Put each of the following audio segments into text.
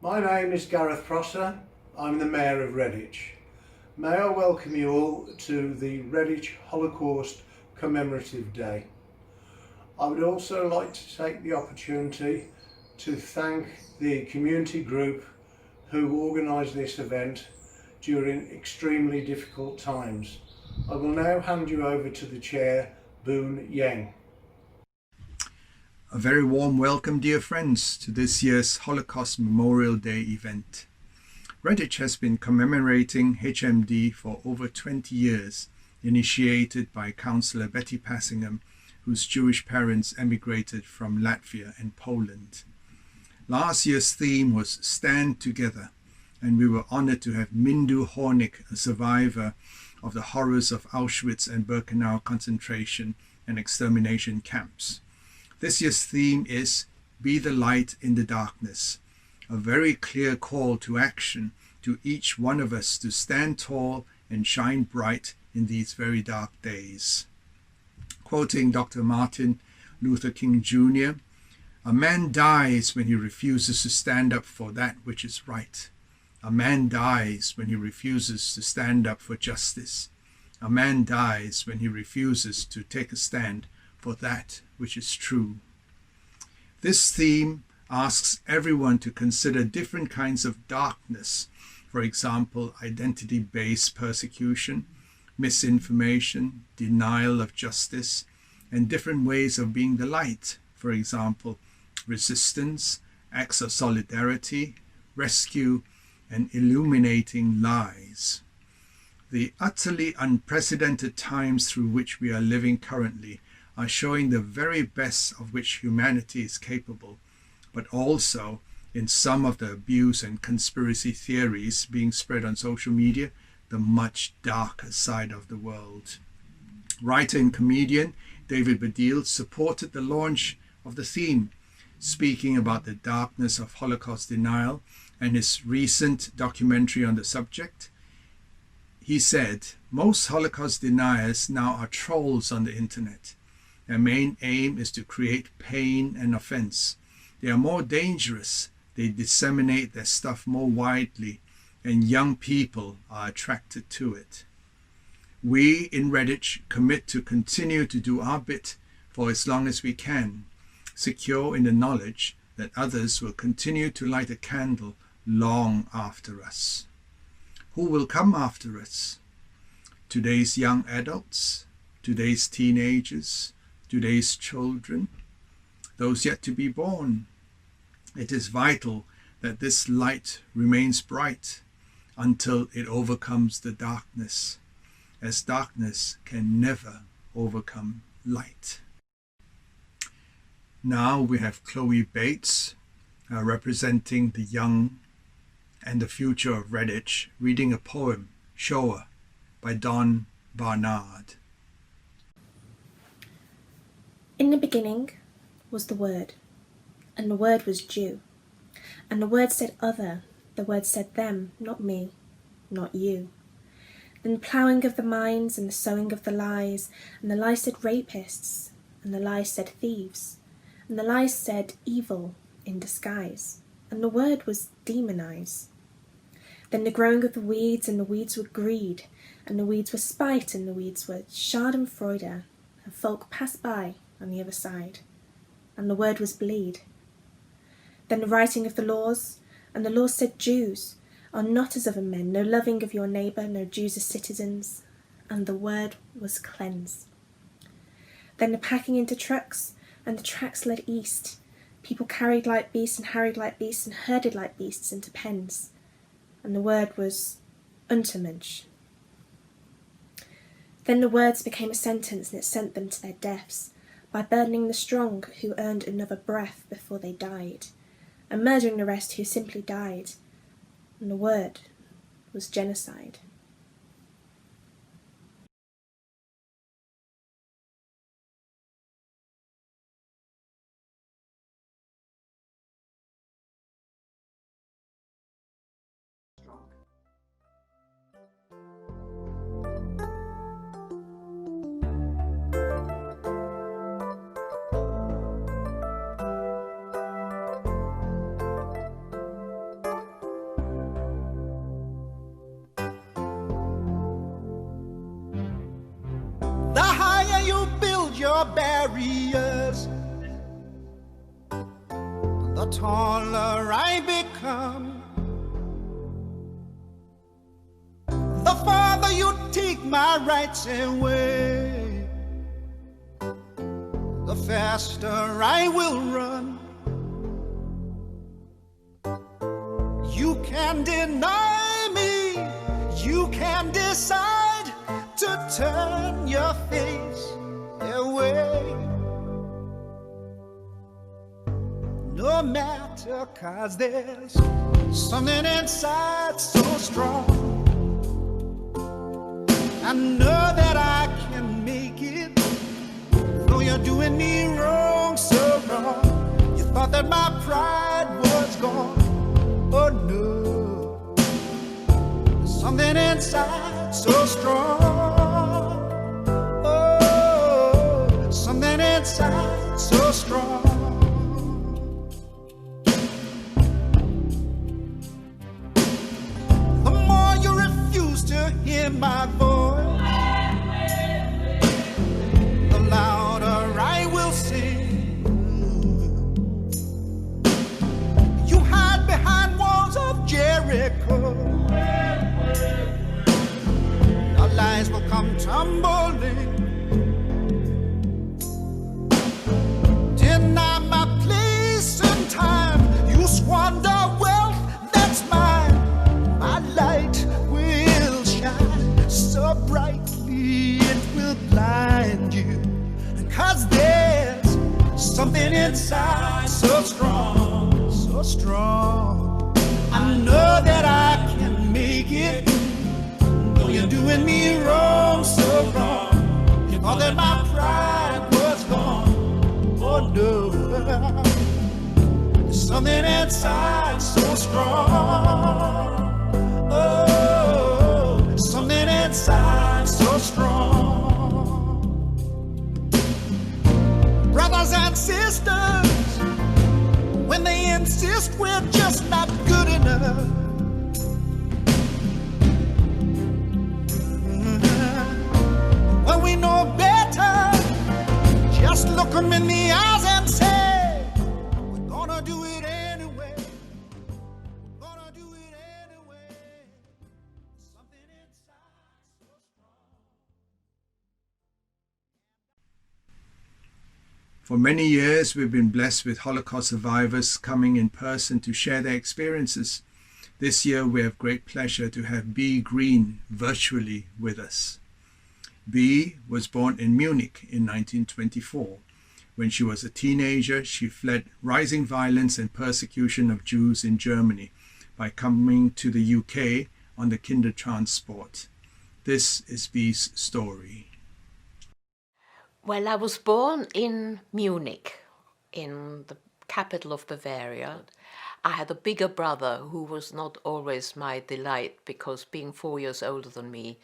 My name is Gareth Prosser. I'm the Mayor of Redditch. May I welcome you all to the Redditch Holocaust Commemorative Day. I would also like to take the opportunity to thank the community group who organised this event during extremely difficult times. I will now hand you over to the Chair, Boon Yang. A very warm welcome, dear friends, to this year's Holocaust Memorial Day event. Redditch has been commemorating HMD for over 20 years, initiated by Councillor Betty Passingham, whose Jewish parents emigrated from Latvia and Poland. Last year's theme was Stand Together, and we were honoured to have Mindu Hornig, a survivor of the horrors of Auschwitz and Birkenau concentration and extermination camps. This year's theme is Be the Light in the Darkness, a very clear call to action to each one of us to stand tall and shine bright in these very dark days. Quoting Dr. Martin Luther King Jr., "A man dies when he refuses to stand up for that which is right. A man dies when he refuses to stand up for justice. A man dies when he refuses to take a stand for that which is true." This theme asks everyone to consider different kinds of darkness, for example, identity-based persecution, misinformation, denial of justice, and different ways of being the light, for example, resistance, acts of solidarity, rescue, and illuminating lies. The utterly unprecedented times through which we are living currently are showing the very best of which humanity is capable, but also in some of the abuse and conspiracy theories being spread on social media, the much darker side of the world. Writer and comedian David Baddiel supported the launch of the theme, speaking about the darkness of Holocaust denial and his recent documentary on the subject. He said, "Most Holocaust deniers now are trolls on the internet. Their main aim is to create pain and offense. They are more dangerous. They disseminate their stuff more widely, and young people are attracted to it. We in Redditch commit to continue to do our bit for as long as we can, secure in the knowledge that others will continue to light a candle long after us. Who will come after us? Today's young adults, today's teenagers, today's children, those yet to be born. It is vital that this light remains bright until it overcomes the darkness, as darkness can never overcome light." Now we have Chloe Bates, representing the young and the future of Redditch, reading a poem, Shoah, by Don Barnard. In the beginning was the Word, and the Word was Jew. And the Word said other, the Word said them, not me, not you. Then the ploughing of the minds and the sowing of the lies, and the lies said rapists, and the lies said thieves, and the lies said evil in disguise, and the Word was demonize. Then the growing of the weeds, and the weeds were greed, and the weeds were spite, and the weeds were schadenfreude, and folk passed by on the other side, and the Word was bleed. Then the writing of the laws, and the laws said Jews are not as other men, no loving of your neighbour, no Jews as citizens, and the Word was cleansed. Then the packing into trucks, and the tracks led east, people carried like beasts and harried like beasts and herded like beasts into pens, and the Word was Untermensch. Then the words became a sentence, and it sent them to their deaths, by burdening the strong who earned another breath before they died, and murdering the rest who simply died, and the Word was genocide. barriers, the taller I become. The farther you take my rights away, the faster I will run. You can deny me, you can decide to turn your face away. No matter, 'cause there's something inside so strong. I know that I can make it, though you're doing me wrong, so wrong. You thought that my pride was gone. Oh no, there's something inside so strong. Oh, something inside so strong. The more you refuse to hear my voice, the louder I will sing. You hide behind walls of Jericho, your lies will come tumbling. Deny my place and time, you squander wealth that's mine. My light will shine so brightly it will blind you, 'cause there's something inside so strong, so strong. I know that I can make it, though you're doing me wrong, so wrong. You thought that my pride was gone. Oh no, there's something inside so strong. Oh, something inside so strong. Brothers and sisters, when they insist we're just not good enough, when we know better, just look them in the eyes and say, we're gonna do it anyway. We're gonna do it anyway. Something inside so strong. For many years, we've been blessed with Holocaust survivors coming in person to share their experiences. This year, we have great pleasure to have B. Green virtually with us. B. was born in Munich in 1924. When she was a teenager, she fled rising violence and persecution of Jews in Germany by coming to the UK on the Kindertransport. This is B's story. Well, I was born in Munich, in the capital of Bavaria. I had a bigger brother who was not always my delight because being 4 years older than me,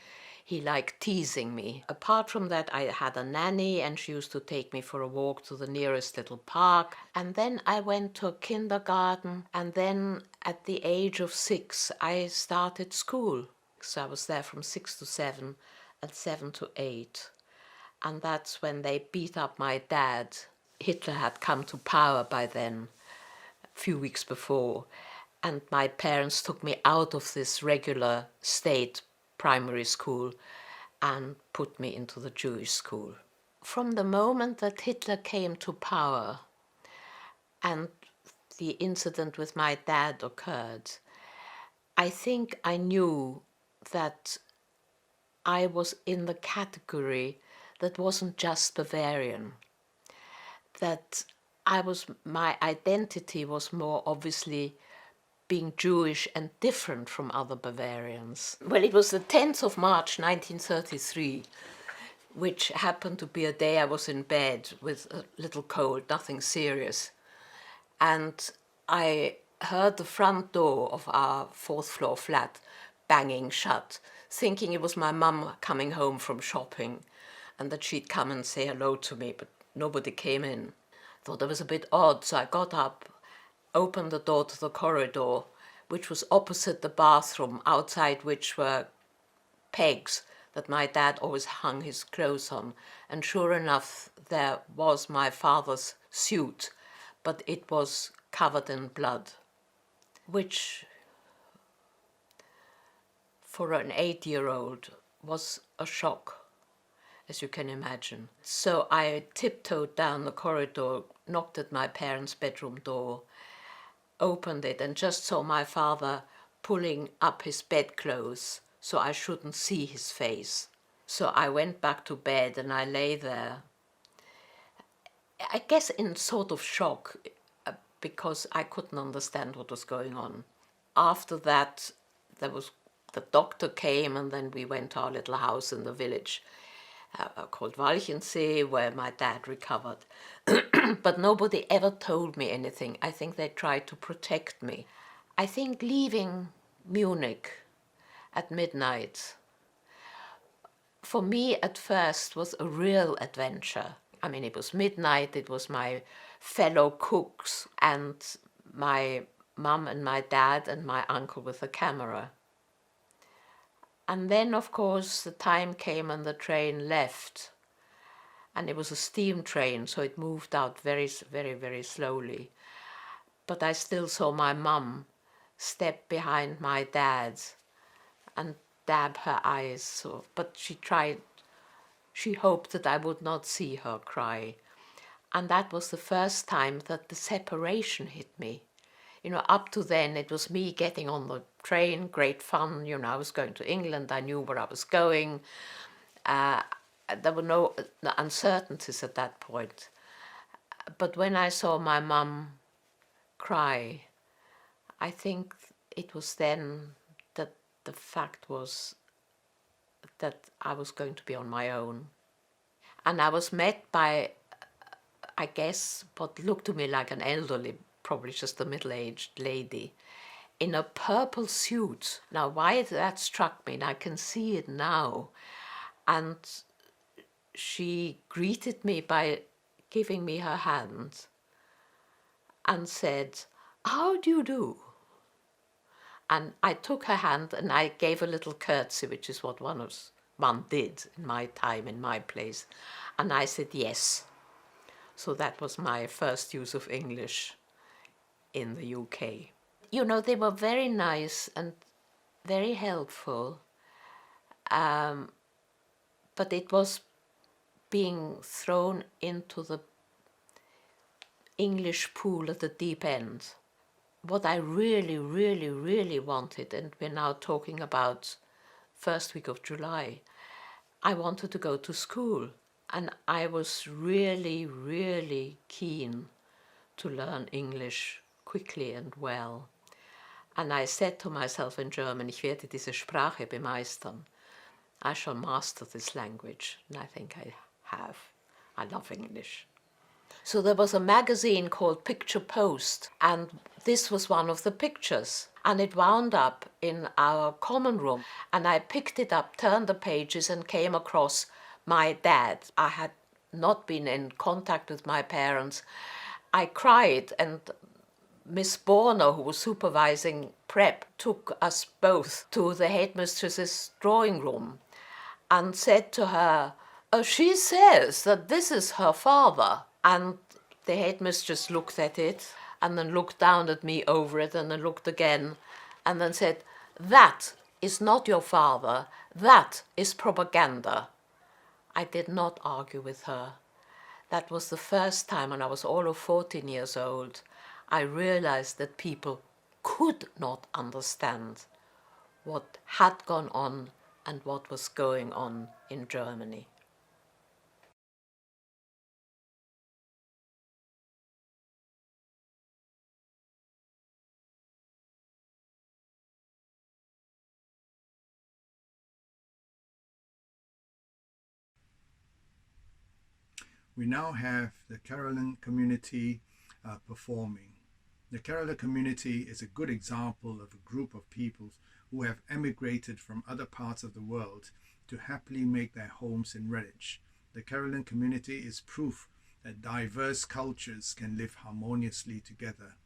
he liked teasing me. Apart from that, I had a nanny and she used to take me for a walk to the nearest little park. And then I went to a kindergarten, and then at the age of 6, I started school. So I was there from 6 to 7 and 7 to 8. And that's when they beat up my dad. Hitler had come to power by then, a few weeks before. And my parents took me out of this regular state primary school and put me into the Jewish school. From the moment that Hitler came to power and the incident with my dad occurred, I think I knew that I was in the category that wasn't just Bavarian, that my identity was more obviously being Jewish and different from other Bavarians. Well, it was the 10th of March 1933, which happened to be a day I was in bed with a little cold, nothing serious. And I heard the front door of our 4th floor flat banging shut, thinking it was my mum coming home from shopping and that she'd come and say hello to me, but nobody came in. Thought it was a bit odd, so I got up, opened the door to the corridor, which was opposite the bathroom, outside which were pegs that my dad always hung his clothes on. And sure enough, there was my father's suit, but it was covered in blood, which for an 8-year-old was a shock, as you can imagine. So I tiptoed down the corridor, knocked at my parents' bedroom door, opened it, and just saw my father pulling up his bedclothes so I shouldn't see his face. So I went back to bed and I lay there, I guess in sort of shock, because I couldn't understand what was going on. After that, the doctor came, and then we went to our little house in the village called Walchensee, where my dad recovered. But nobody ever told me anything. I think they tried to protect me. I think leaving Munich at midnight, for me at first, was a real adventure. I mean, it was midnight, it was my fellow cooks and my mum and my dad and my uncle with a camera. And then, of course, the time came and the train left. And it was a steam train, so it moved out very, very, very slowly. But I still saw my mum step behind my dad and dab her eyes. But she hoped that I would not see her cry. And that was the first time that the separation hit me. You know, up to then it was me getting on the train, great fun. You know, I was going to England, I knew where I was going. There were no uncertainties at that point. But when I saw my mum cry, I think it was then that the fact was that I was going to be on my own. And I was met by, I guess, what looked to me like an elderly, probably just a middle-aged lady, in a purple suit. Now, why that struck me, and I can see it now, and she greeted me by giving me her hand and said, "How do you do?" And I took her hand and I gave a little curtsy, which is what one did in my time, in my place. And I said yes. So that was my first use of English in the UK. You know, they were very nice and very helpful, but it was being thrown into the English pool at the deep end. What I really, really, really wanted, and we're now talking about first week of July, I wanted to go to school, and I was really, really keen to learn English quickly and well. And I said to myself in German, ich werde diese Sprache bemeistern. I shall master this language, and I think I have. I love English. So there was a magazine called Picture Post, and this was one of the pictures. And it wound up in our common room, and I picked it up, turned the pages, and came across my dad. I had not been in contact with my parents. I cried, and Miss Borner, who was supervising prep, took us both to the headmistress's drawing room and said to her, "She says that this is her father." And the headmistress looked at it and then looked down at me over it and then looked again and then said, "That is not your father, that is propaganda." I did not argue with her. That was the first time, when I was all of 14 years old, I realized that people could not understand what had gone on and what was going on in Germany. We now have the Carolan community performing. The Kerala community is a good example of a group of people who have emigrated from other parts of the world to happily make their homes in Redditch. The Carolan community is proof that diverse cultures can live harmoniously together.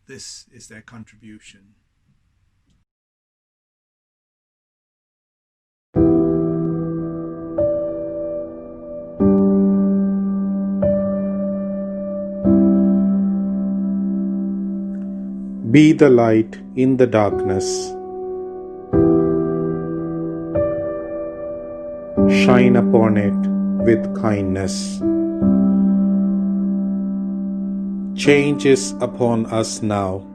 This is their contribution. Be the light in the darkness. Shine upon it with kindness. Change is upon us now.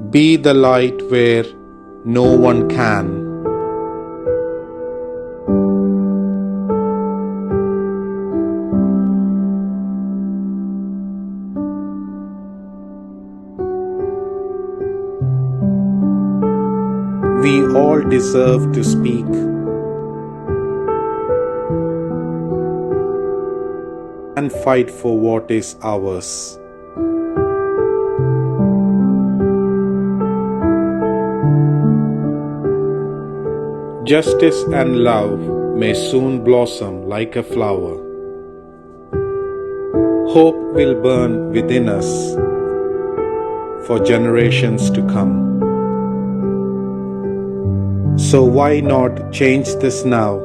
Be the light where no one can. We all deserve to speak. And fight for what is ours. Justice and love may soon blossom like a flower. Hope will burn within us for generations to come. So why not change this now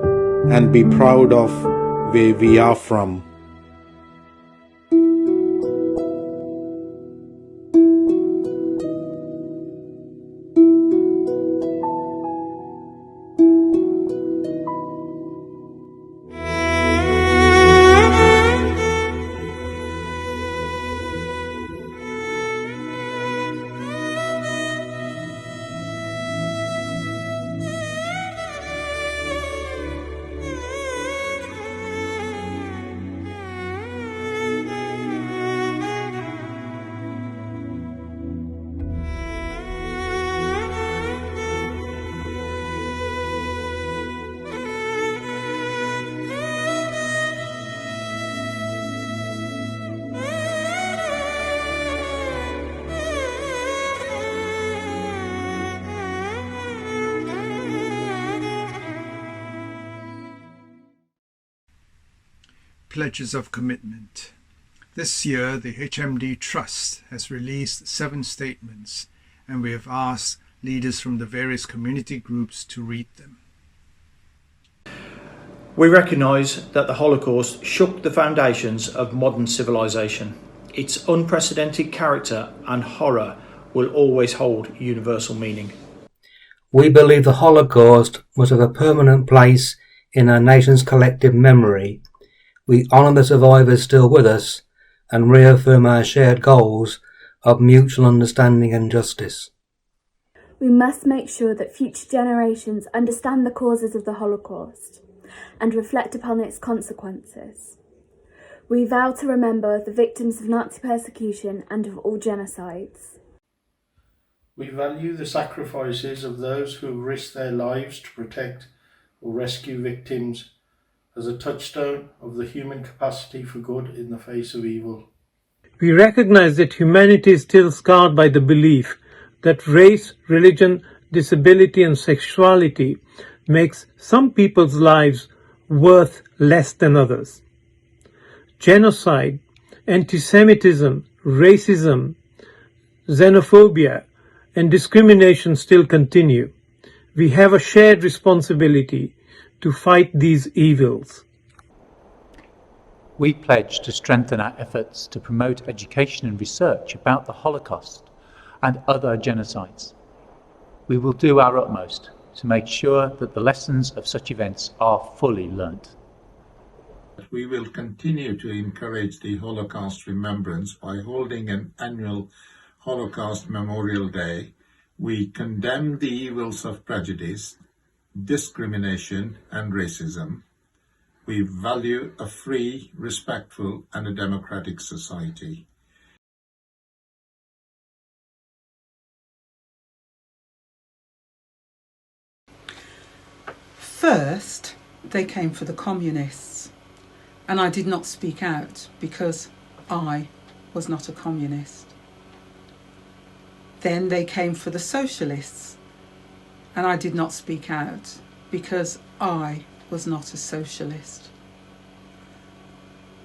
and be proud of where we are from? Pledges of commitment. This year, the HMD Trust has released 7 statements, and we have asked leaders from the various community groups to read them. We recognise that the Holocaust shook the foundations of modern civilization. Its unprecedented character and horror will always hold universal meaning. We believe the Holocaust must have a permanent place in our nation's collective memory. We honour the survivors still with us and reaffirm our shared goals of mutual understanding and justice. We must make sure that future generations understand the causes of the Holocaust and reflect upon its consequences. We vow to remember the victims of Nazi persecution and of all genocides. We value the sacrifices of those who risk their lives to protect or rescue victims as a touchstone of the human capacity for good in the face of evil. We recognize that humanity is still scarred by the belief that race, religion, disability and sexuality makes some people's lives worth less than others. Genocide, anti-Semitism, racism, xenophobia and discrimination still continue. We have a shared responsibility to fight these evils. We pledge to strengthen our efforts to promote education and research about the Holocaust and other genocides. We will do our utmost to make sure that the lessons of such events are fully learnt. We will continue to encourage the Holocaust remembrance by holding an annual Holocaust Memorial Day. We condemn the evils of prejudice, discrimination and racism. We value a free, respectful and a democratic society. First, they came for the communists, and I did not speak out because I was not a communist. Then they came for the socialists, and I did not speak out because I was not a socialist.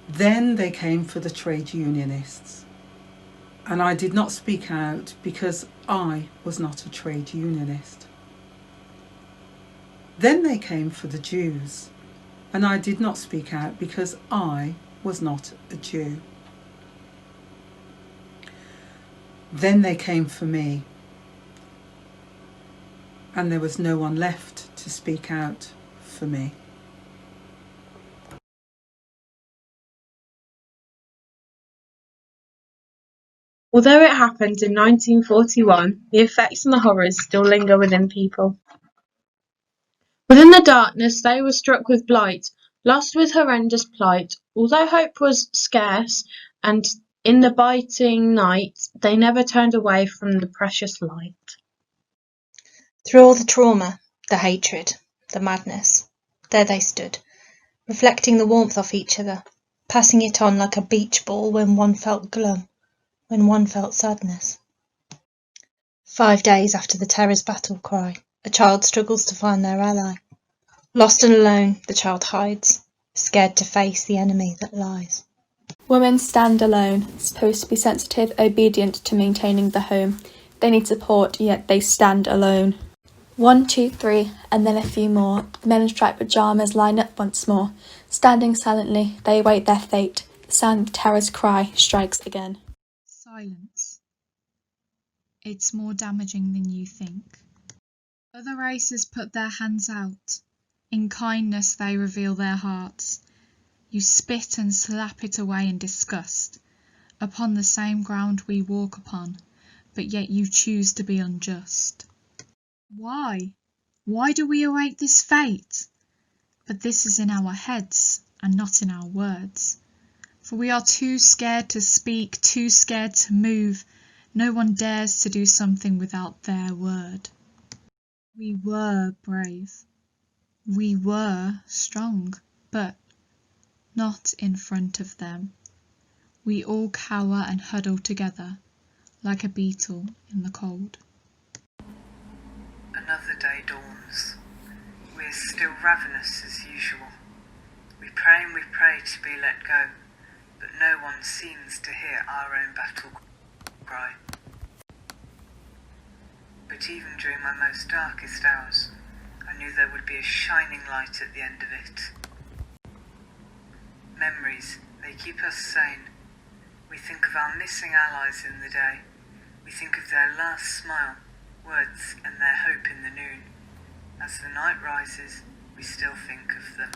Then they came for the trade unionists, and I did not speak out because I was not a trade unionist. Then they came for the Jews, and I did not speak out because I was not a Jew. Then they came for me, and there was no one left to speak out for me. Although it happened in 1941, the effects and the horrors still linger within people. Within the darkness they were struck with blight, lost with horrendous plight. Although hope was scarce, and in the biting night they never turned away from the precious light. Through all the trauma, the hatred, the madness, there they stood, reflecting the warmth off each other, passing it on like a beach ball when one felt glum, when one felt sadness. 5 days after the terror's battle cry, a child struggles to find their ally. Lost and alone, the child hides, scared to face the enemy that lies. Women stand alone, supposed to be sensitive, obedient to maintaining the home. They need support, yet they stand alone. 1, 2, 3, and then a few more. The men in striped pyjamas line up once more. Standing silently, they await their fate. The sound of the terror's cry strikes again. Silence. It's more damaging than you think. Other races put their hands out. In kindness they reveal their hearts. You spit and slap it away in disgust. Upon the same ground we walk upon, but yet you choose to be unjust. Why? Why do we await this fate? But this is in our heads, and not in our words. For we are too scared to speak, too scared to move. No one dares to do something without their word. We were brave. We were strong, but not in front of them. We all cower and huddle together, like a beetle in the cold. Another day dawns. We're still ravenous as usual. We pray and we pray to be let go, but no one seems to hear our own battle cry. But even during my most darkest hours, I knew there would be a shining light at the end of it. Memories, they keep us sane. We think of our missing allies in the day. We think of their last smile, words, and their hope in the noon. As the night rises, we still think of them.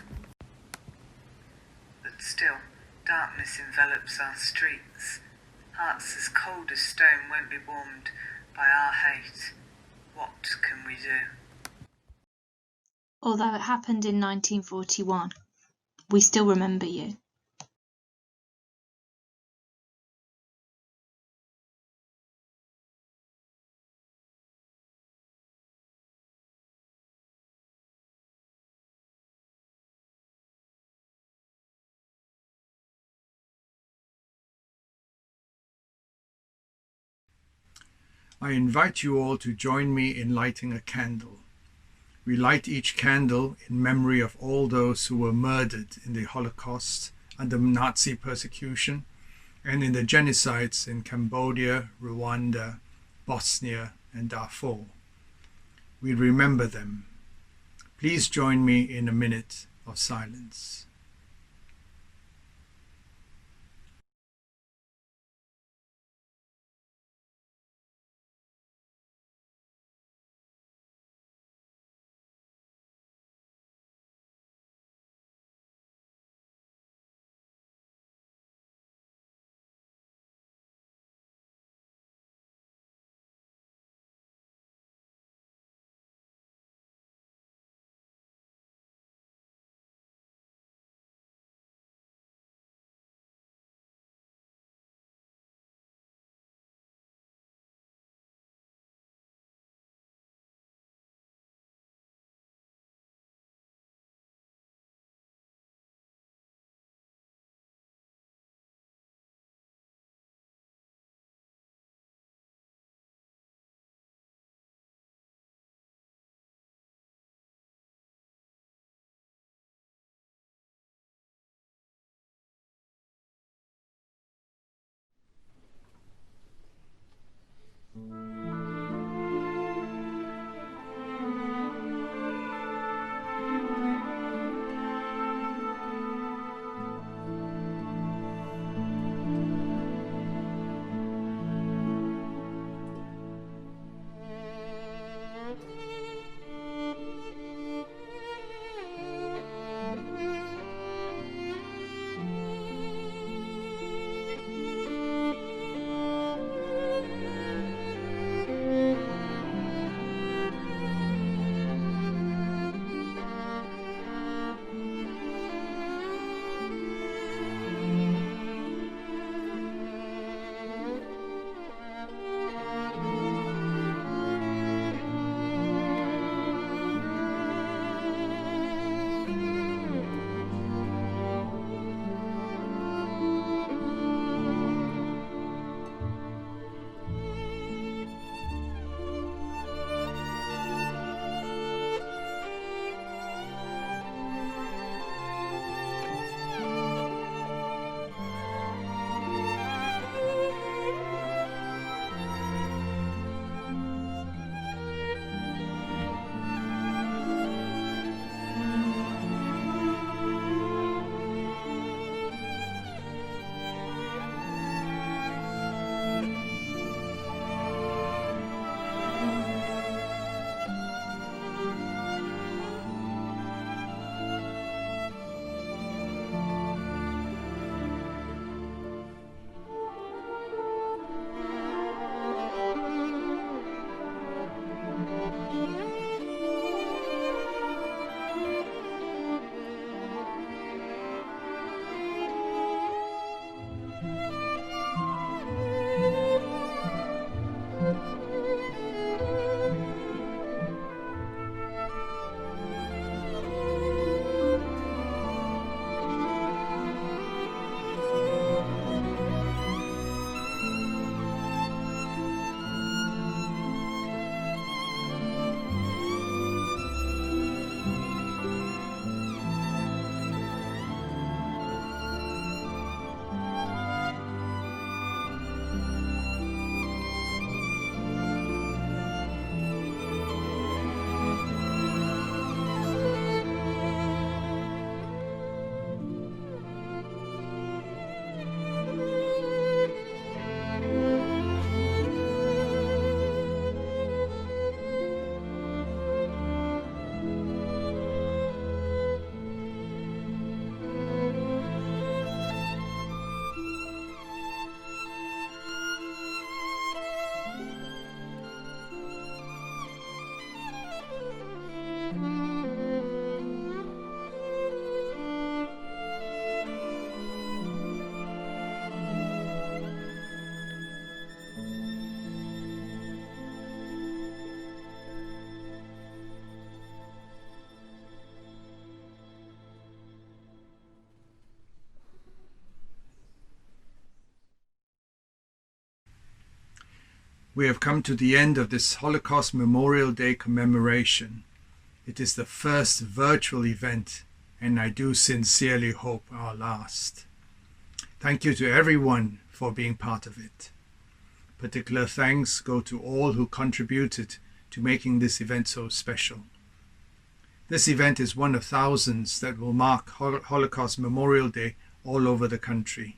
But still, darkness envelops our streets. Hearts as cold as stone won't be warmed by our hate. What can we do? Although it happened in 1941, we still remember you. I invite you all to join me in lighting a candle. We light each candle in memory of all those who were murdered in the Holocaust under Nazi persecution and in the genocides in Cambodia, Rwanda, Bosnia, and Darfur. We remember them. Please join me in a minute of silence. We have come to the end of this Holocaust Memorial Day commemoration. It is the first virtual event, and I do sincerely hope our last. Thank you to everyone for being part of it. Particular thanks go to all who contributed to making this event so special. This event is one of thousands that will mark Holocaust Memorial Day all over the country.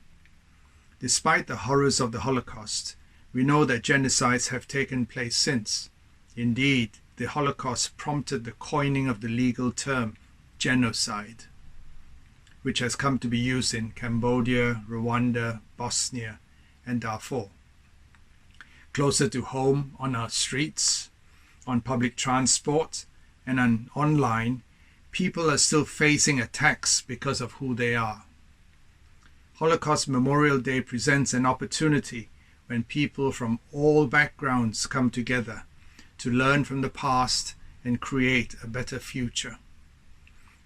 Despite the horrors of the Holocaust, we know that genocides have taken place since. Indeed, the Holocaust prompted the coining of the legal term genocide, which has come to be used in Cambodia, Rwanda, Bosnia, and Darfur. Closer to home, on our streets, on public transport, and online, people are still facing attacks because of who they are. Holocaust Memorial Day presents an opportunity when people from all backgrounds come together to learn from the past and create a better future.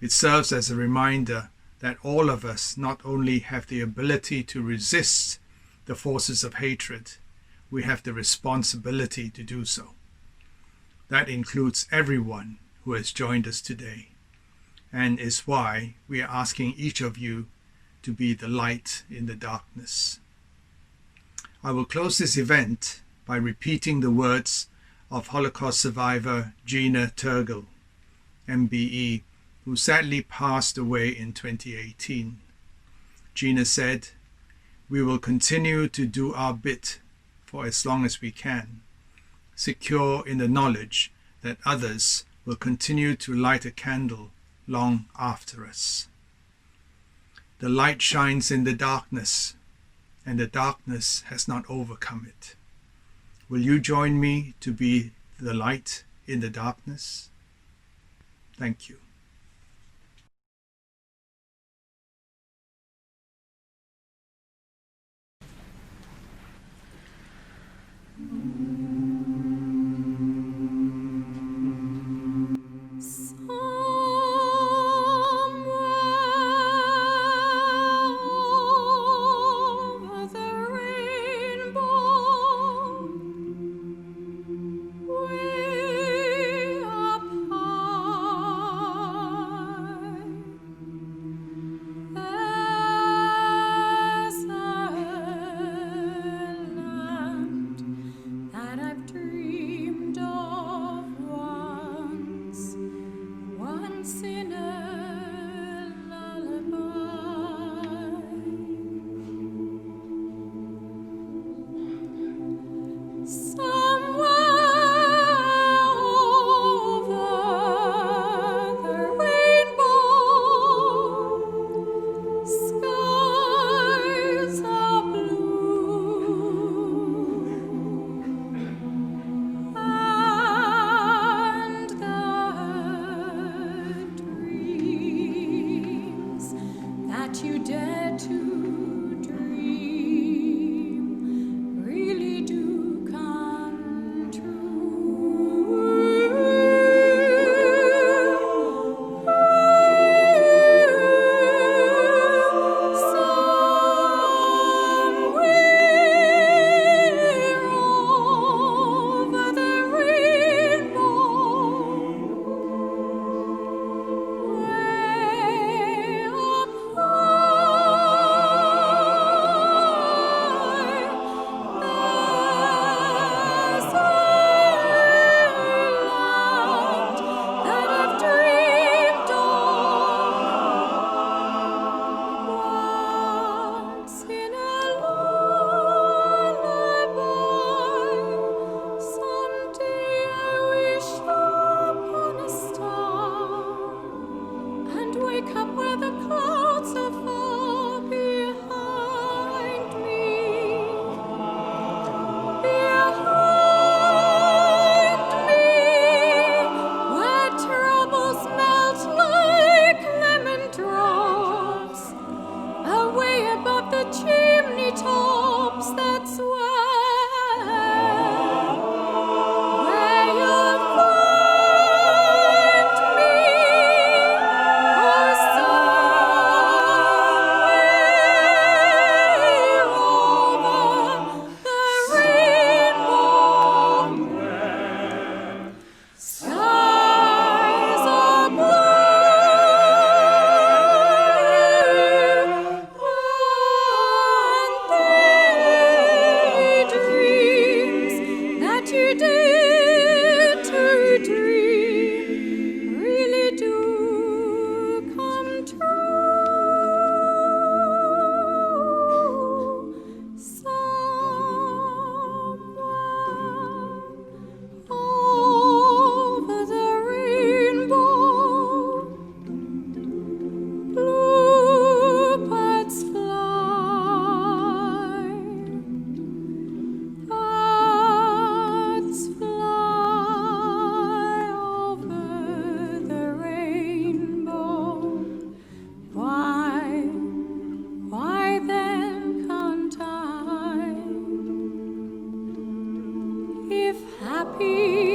It serves as a reminder that all of us not only have the ability to resist the forces of hatred, we have the responsibility to do so. That includes everyone who has joined us today, and is why we are asking each of you to be the light in the darkness. I will close this event by repeating the words of Holocaust survivor Gina Turgel, MBE, who sadly passed away in 2018. Gina said, "We will continue to do our bit for as long as we can, secure in the knowledge that others will continue to light a candle long after us. The light shines in the darkness, and the darkness has not overcome it. Will you join me to be the light in the darkness?" Thank you. happy